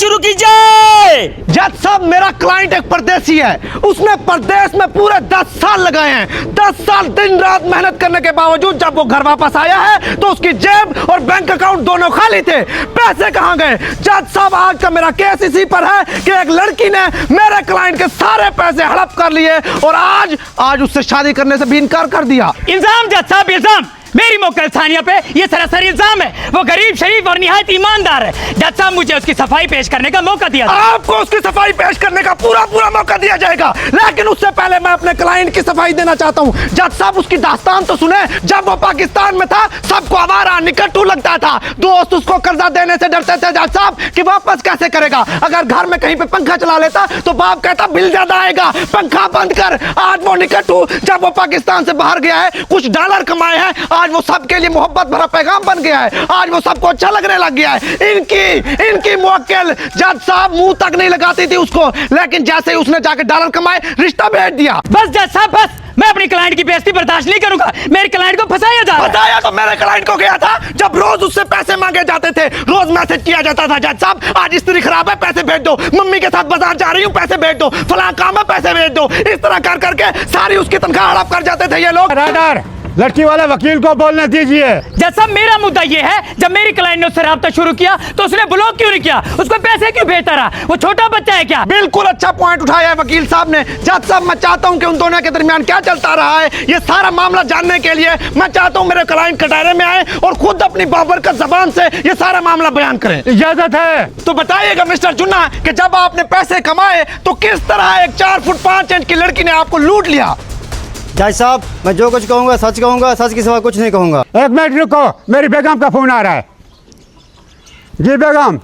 शुरू कीजिए। जज साहब, मेरा क्लाइंट एक परदेसी है। उसने परदेश में पूरे 10 साल लगाए हैं। 10 साल दिन रात मेहनत करने के बावजूद जब वो घर वापस आया है तो उसकी जेब और बैंक अकाउंट दोनों खाली थे। पैसे कहां गए? जज साहब, आज का मेरा केस इसी पर है कि एक लड़की ने मेरे क्लाइंट के सारे पैसे हड़प कर लिए और आज उससे शादी करने से भी इनकार कर दिया। इल्जाम जज साहब, इल्जाम मेरी मोकल सानिया पे ये सरासर इल्जाम है। वो गरीब, शरीफ और निहायत ईमानदार है। जज साहब, मुझे उसकी सफाई पेश करने का मौका दिया। आपको उसकी सफाई पेश करने का पूरा मौका दिया जाएगा, लेकिन उससे पहले मैं अपने क्लाइंट की सफाई देना चाहता हूं। जज साहब, उसकी दास्तान तो सुने। जब वो पाकिस्तान में था सबको आवारा निकट्टू लगता था। दोस्त उसको कर्जा देने से डरते थे जज साहब कि वापस कैसे करेगा। अगर घर में कहीं पे पंखा चला लेता तो बाप कहता बिल ज्यादा आएगा, पंखा बंद कर। आज वो निकट्टू जब वो पाकिस्तान से बाहर गया है, कुछ डॉलर कमाए हैं, आज वो सबके लिए मोहब्बत भरा पैगाम बन गया है। आज वो सबको अच्छा लगने लग गया है। इनकी मुवक्किल जज साहब मुंह तक नहीं लगाती थी उसको, लेकिन जैसे ही उसने जाके डॉलर कमाए रिश्ता भेज दिया। बस जज साहब, बस। मैं अपनी क्लाइंट की बेइज्जती बर्दाश्त नहीं करूंगा। मेरे क्लाइंट को फंसाया जा रहा है। फंसाया तो मेरे क्लाइंट को गया था जब रोज उससे पैसे मांगे जाते थे, रोज मैसेज किया जाता था जज साहब, आज स्त्री खराब है पैसे भेज दो, मम्मी के साथ बाजार जा रही हूँ पैसे भेज दो, फलां काम है पैसे भेज दो। इस तरह कर करके सारी उसकी तनख्वाह हड़प कर जाते थे ये लोग। लड़की वाले वकील को बोलने दीजिए। जज साहब, मेरा मुद्दा ये है, जब मेरी क्लाइंट ने उससे राब्ता शुरू किया तो उसने ब्लॉक क्यों नहीं किया? उसको पैसे क्यों भेजता रहा? वो छोटा बच्चा है क्या? बिल्कुल अच्छा पॉइंट उठाया है वकील साहब ने। जज साहब, मैं चाहता हूं कि उन दोनों के दरमियान क्या चलता रहा है ये सारा मामला जानने के लिए मैं चाहता हूं मेरे क्लाइंट कटहरे में आए और खुद अपनी बाबरकत जबान से ये सारा मामला बयान करें। इजाजत है तो बताइएगा मिस्टर जुन्ना कि जब आपने पैसे कमाए तो किस तरह एक 4 फुट 5 इंच की लड़की ने आपको लूट लिया? जज साहब, मैं जो कुछ कहूँगा सच के सिवा कुछ नहीं कहूँगा। एक मिनट रुको, मेरी बेगम का फोन आ रहा है। जी बेगम,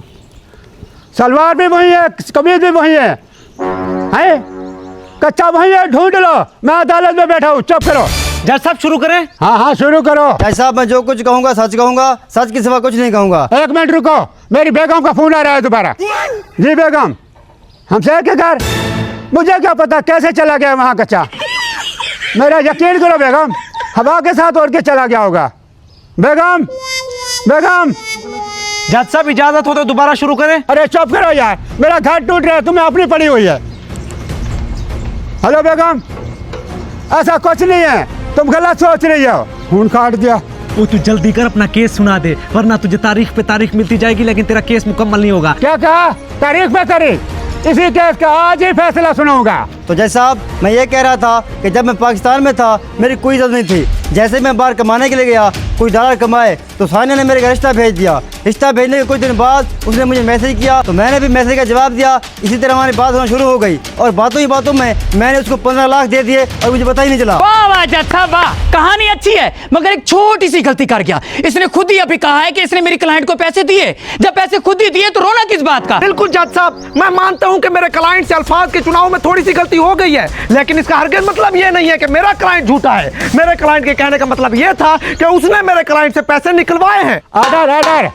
सलवार भी वही है, कमीज भी वही है, कच्चा वही है, ढूंढ लो। मैं अदालत में बैठा हूँ, चुप करो। जज साहब शुरू करें? हाँ शुरू करो। जज साहब, मैं जो कुछ कहूँगा सच के सिवा कुछ नहीं कहूँगा। एक मिनट रुको, मेरी बेगम का फोन आ रहा है दोबारा। जी बेगम, हमसे के घर, मुझे क्या पता कैसे चला गया वहाँ कच्चा। मेरा यकीन करो बेगम, हवा के साथ उड़ के चला गया होगा। बेगम, बेगम। जज साहब, इजाजत हो तो दोबारा शुरू करें? अरे चुप करो यार, मेरा घर टूट रहा है, तुम्हें अपनी पड़ी हुई है। हेलो बेगम, ऐसा कुछ नहीं है, तुम गलत सोच रही हो। खून काट दिया। वो तू जल्दी कर, अपना केस सुना दे, वरना तुझे तारीख पे तारीख मिलती जाएगी लेकिन तेरा केस मुकम्मल नहीं होगा। क्या कहा? तारीख पे तारीख? इसी केस का आज ही फैसला सुनाऊंगा। तो जज साहब, मैं ये कह रहा था कि जब मैं पाकिस्तान में था मेरी कोई इज्जत नहीं थी। जैसे मैं बाहर कमाने के लिए गया, कोई डॉलर कमाए तो सानिया ने मेरे का रिश्ता भेज दिया। रिश्ता भेजने के कुछ दिन बाद उसने मुझे मैसेज किया तो मैंने भी मैसेज का जवाब दिया। इसी तरह हमारी बात होना शुरू हो गई और बातों ही बातों में मैंने उसको 15 लाख दे दिए और मुझे पता ही नहीं चला। वाह वाह जज साहब, वाह। कहानी अच्छी है मगर एक छोटी सी गलती कर गया। इसने खुद ही अभी कहा है कि इसने मेरी क्लाइंट को पैसे दिए। जब पैसे खुद ही दिए तो रोना किस बात का? बिल्कुल जज साहब, मैं मानता हूं कि मेरे क्लाइंट से अल्फाज के चुनाव में थोड़ी सी गलती हो गई है, लेकिन इसका हरगिज़ मतलब ये नहीं है कि मेरा क्लाइंट झूठा है। मेरे क्लाइंट के कहने का मतलब ये था कि उसने मेरे क्लाइंट से पैसे निकलवाए हैं। आर्डर।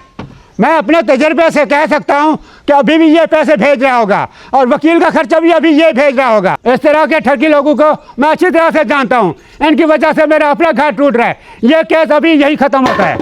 मैं अपने तजर्बे से कह सकता हूं कि अभी भी ये पैसे भेज रहा होगा और वकील का खर्चा भी अभी ये भेज रहा होगा। इस तरह के ठगी लोगों को मैं अच्छी तरह से जानता हूं, इनकी वजह से मेरा अपना घर टूट रहा है। ये केस अभी यही खत्म होता है।